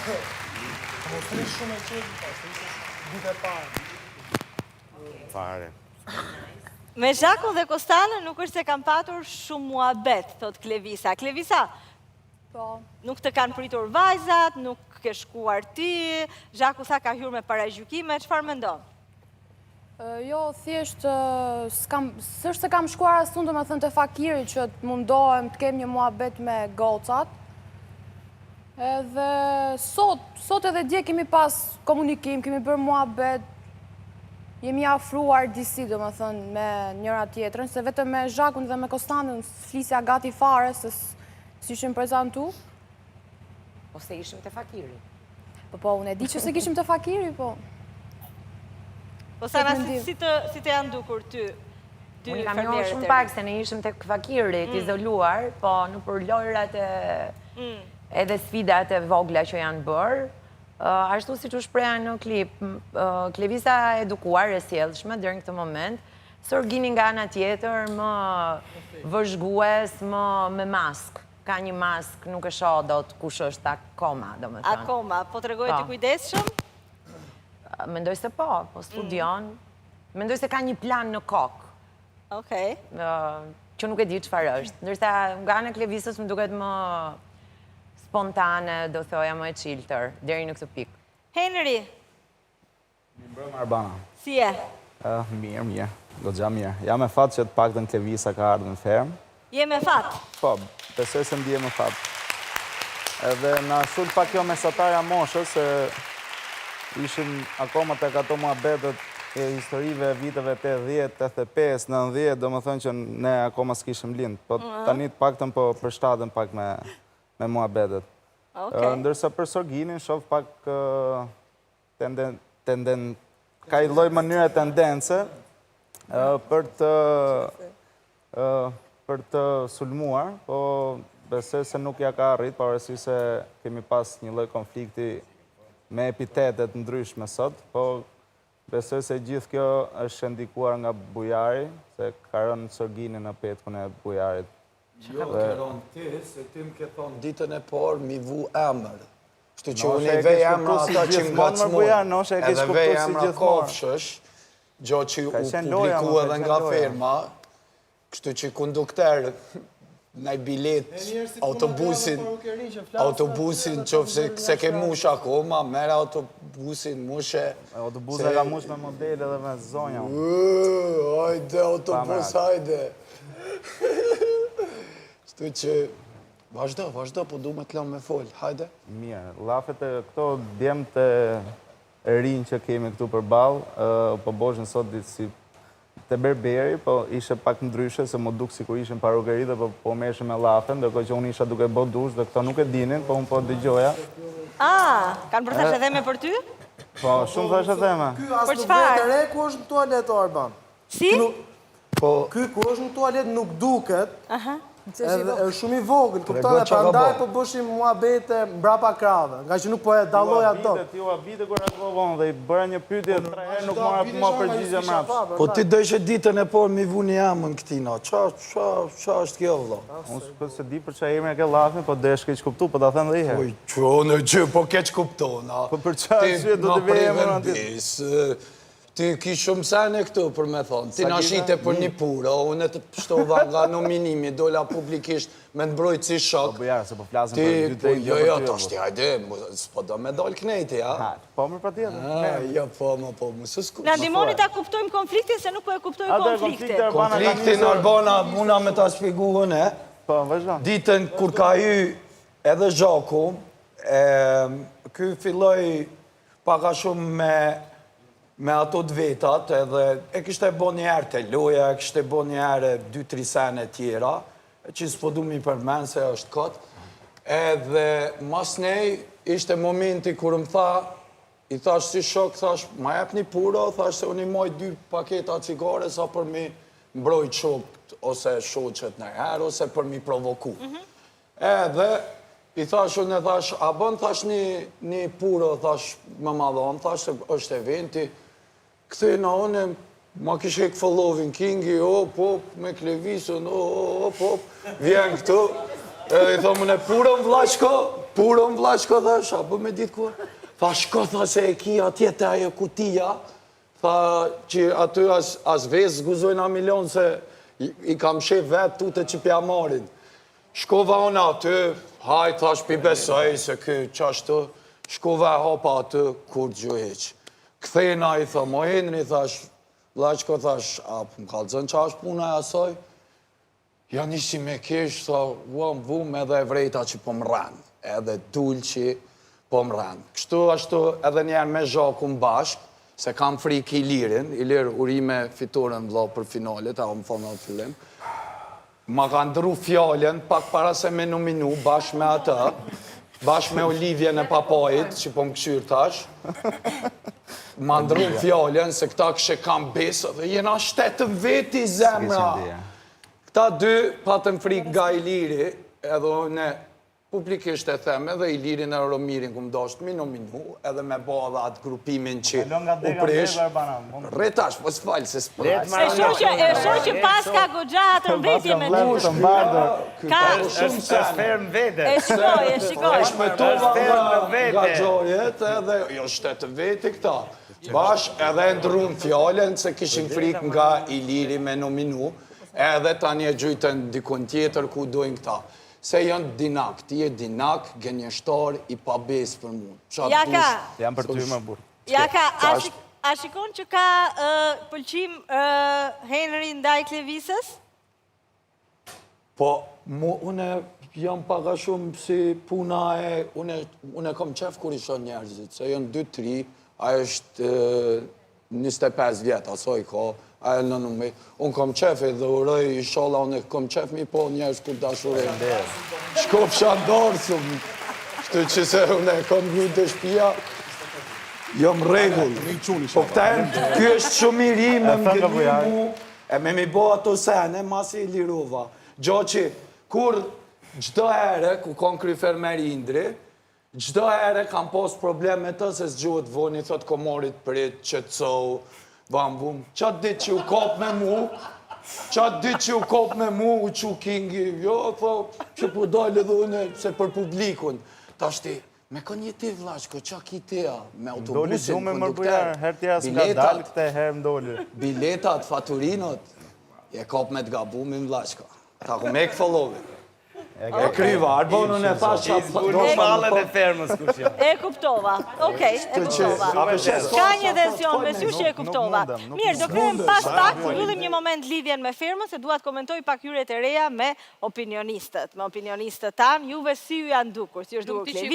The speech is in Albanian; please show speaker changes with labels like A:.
A: Mostri shumë e qetë, pas, ishte ditë e parë.
B: Fare.
C: Me Zhakun dhe Kostanën nuk është se kam patur shumë muhabet, thot Klevisa. Klevisa, nuk të kanë pritur vajzat, nuk ke shkuar ti, Zhaku tha ka hyrë me paragjykime, çfarë mendon?
D: Jo, thjesht, s'është se kam shkuar asë të më thënë të fakiri që të mundohem të kem një muhabet me gocat. Edhe sot edhe dje kemi pas komunikim, kemi bërë muhabet, jemi afruar disi, do më thënë, me njëra tjetërën, se vetëm me Zhakun dhe me Kostanën flisja gati fare, se s'ishim prezentu.
E: Po se ishim të fakiri.
D: Po, unë e di që se kishim të fakiri, po.
C: Po Sana, si të janë dukur ty
E: Unë kam njohur shumë pak se ne ishim të fakiri, të izoluar, po në për lojrat edhe sfidat e vogla që janë bërë. Ashtu si që shpreja në klip, Klevisa edukuar e sjellshme deri në këtë moment, Sorgini nga ana tjetër më vëzhgues, më me mask. Ka një mask, nuk e shoh dot kush është akoma, domethënë.
C: Akoma, po tregoj ti kujdesshëm?
E: Mendoj se po studion. Mendoj se ka një plan në kokë.
C: Okej.
E: Që nuk e di çfarë është. Ndërsa nga ana e Klevisës më duket më spontane, do thoja më e chiltër, deri në këtë pikë.
C: Henry.
F: Mirë Arbana.
C: Si je?
F: Mirë. Goxha mirë. Jam me fat që të paktën Klevisa ka ardhur në fermë.
C: Je me fat?
F: Po, besoj se ndije me fat. Edhe na shul pak kjo mesatarja moshës, se ishim akoma tek ato muhabetet e historive viteve 80, 85, 90, do më thënë që ne akoma s'kishim lind. Po tani të paktën po përshtaten pak me muhabetet. Ndërsa për Sorginin shoh pak ka i lloj mënyre tendence për të sulmuar, po besoj se nuk ja ka arrit, pavarësisht se kemi pas një lloj konflikti me epitetet ndryshme sot, po besoj se gjithë kjo është ndikuar nga Bujari, se ka rënë Sorgini në petkun e Bujarit.
G: Jo, ke rënë ti, se ti më ke thonë ditën e parë mi vu emër. Kështu që unë i vej emra ata që ngacmojnë, edhe vej emra kafshësh, gjo që u publiku edhe nga firma, kështu që kondukter në bilet autobusin qofë se ke mush akoma, mere autobusin mushe.
F: Autobusin ka mush me modele dhe me zonja.
G: Hajde, autobus, hajde. Kështu që vazhdo, po du me të lëmë me folë, hajde.
F: Mirë, lafet e këto djemt e rinjë që kemi këtu për balë, po boshën sot ditë si të berberi, po ishe pak ndryshe, se më duk si kur ishin parukeri dhe po meshë me lafen, dhe që unë isha duke bo dush, dhe këto nuk e dinin, po unë po dëgjoja.
C: Kanë për thashe dheme për ty?
F: Po, shumë thashe dheme.
A: Ky asë nuk vetë e re ku është në tualet, Arban.
C: Si?
A: Ky ku është në tualet nuk duket, është shumë i vogël, kupton e prandaj po bëshim muhabete mbrapa krave, nga që nuk po e dalloja dot.
F: Ti u habite kur reagovon dhe i bëra një pyetje 3 herë nuk më përgjigje mbrapsht.
G: Po ti do ishe ditën e parë mi vuni emën këtina, qa është kjo vëlla?
F: Unë se di për qa emre ke llafin, po desh keq kuptu, po ta them dhe i herë.
G: Oj, që po keq kuptona.
F: Po për qa arsye do të vej emrin aty?
G: Ti ki shumë sene këtu për me thonë, ti na shite për një pura, unë të pështova nga nominimi, dola publikisht me të mbrojtë si shok.
F: Po bëjarë, se po flasëm për dy drejtë.
G: Jo, ta shti, hajde, s'po do me dollë knejti, ja?
F: Po më pra tjetër.
G: Jo, po më së s'ku.
C: Në ndihmoni ta kuptojmë konfliktin, se nuk po e kuptoj konfliktin.
G: Konfliktin, Arbana, muna me ta shpiguhën,
F: Po, vazhdo.
G: Ditën kur ka hy edhe Zhaku, ky filloj paka shumë me ato të vetat, edhe e kishte bo një herë të loja, e kishte bo një herë 2-3 sene tjera, që s'po du mi përmen se është kotë. Edhe mas nej, ishte momenti kur më tha, i thash si shok, thash, ma jep një pura, thash se unë i moj 2 paketa cigare sa për mi mbrojt shokt, ose shoqet në herë, ose për mi provoku. Edhe, i thash unë e thash, a bën thash një pura, thash më madhon, thash se është eventi, këthejna unë, ma kishe këfëllovin Kingi, me Klevisën, vjen këtu, I thomë në purën vlashko, dhe shapë me ditë kur. Tha, shko, tha, se e ki atje të ajo kutia, tha, që aty as vezë zguzojnë a milion, se i kam shef vetë tute që pja marin. Shkova unë aty, haj, thash, pi besoj, se ky qashtu, shkova hapa aty, kur gjuheq. Këthena, i tha, mo Henri, thash, vlashko, thash, a, më kalëzën që ashtë puna e asoj? Ja nisi me kesh, tha, vum edhe e vrejta që po më rranë, edhe dull që po më rranë. Kështu ashtu edhe njerë me Zhakun bashk, se kam frikë Ilir urime fiturën vlo për finalet, a më thonë në fillim. Ma ka ndru fjallën, pak para se me nominu, bashk me atë, bashk me Olivjen e papajit, që po më këshyrë tash. Ma ndru fjallën, se këta këshe kam besë, dhe jena shtetën veti zemra. Këta dy patën frikë nga Iliri, edhe ne publikisht e them, edhe Ilirin e Romirin këmë dashtë mi nominu, edhe me bo edhe atë grupimin që u prish. Retash, po s'falë se s'përaj.
C: E shoh që pas ka goxha atë mbetje me ty. Ka
F: është ferm vete.
C: E shikoj.
G: Është me tova nga gjorjet, edhe jo shtetë veti këta. Bash edhe ndrun fjallën se kishin frikë nga Iliri me nominu, edhe tani e gjujtën dikun tjetër ku dojnë këta. Se janë dinak, ti e dinak, gënjeshtar, i pabes për mund.
F: Jam për ty më burë.
C: Jaka, a shikon që ka pëlqim Henri ndaj Klevisës?
G: Po, une jam paka shumë si puna e... Une kom qef kur isha njerëzit, se janë 2-3, a është 25 vjetë, aso i ka, a e në nëmë. Unë kom qef e dhe uroj, i shala, unë kom qef mi po njerës kur dashurin. Shkop shandorë, shumë. Shtu që se unë kom një të shpia, jom regull. Po këta e kjo është shumë i ri me më gëllimu, e me mi bo ato sene, masi i lirova. Gjo që, kur gjdo ere, ku kon kry fermeri Indri, gjdo ere kam pos problem me të, se s'gjuhët voni, thot komorit prit, qëtësohu, bambum, qatë ditë që u kop me mu, u që kingi, jo, që po dalë edhe une, se për publikun. Ta shti, me kënë jeti vlashko, qa kitea, me autobusin, kondukter, biletat, faturinot, je kop me t'gabumin vlashko. Ta ku me këfëllovi. E kryva, arbonën e thash që
F: do shmallet e fermës kush janë.
C: E kuptova, okej, e kuptova. Ka një version me sy që e kuptova. Mirë, do kryem pas pak, fillim një moment lidhjen me fermën, se duat komentoj pak hyrjet e reja me opinionistët. Me opinionistët tanë, juve si ju janë dukur, si është dukur Klevi.